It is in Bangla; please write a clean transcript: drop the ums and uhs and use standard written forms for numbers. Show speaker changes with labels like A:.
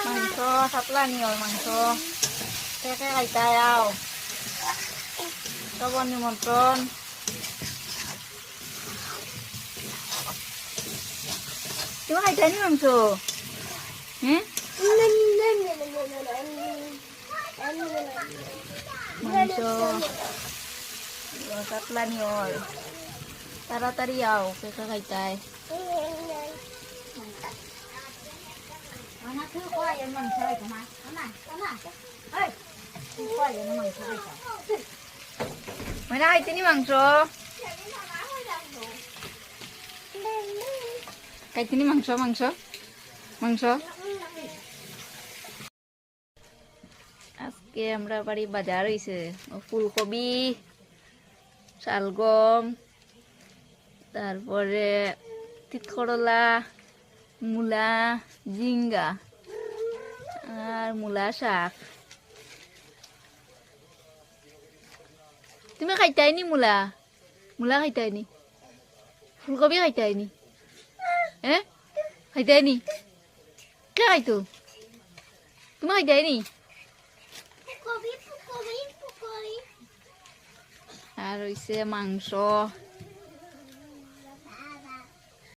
A: মাংস থাকলা নিয়র মাংস কে খাইতাই আও সবর নিমন্ত্রণ তুমি খাইতাই নি মাংস হ্যাঁ মাংস থাকলা নিয়র তাড়াতাড়ি আও কে খাইতাই Mana hai tini mangso? Kai tini mangso. আজকে আমরা বাড়ি বাজার হইছে ফুলকপি শালগম তারপরে তিতকরলা মূলা ঝিঙ্গা আর মূলা শাক তুমি খাইতাইনি মূলা খাইতাইনি ফুলকপি খাইতাইনি খাইতাইনি কে খাইতো তুমি খাইতাইনি আর হইছে মাংস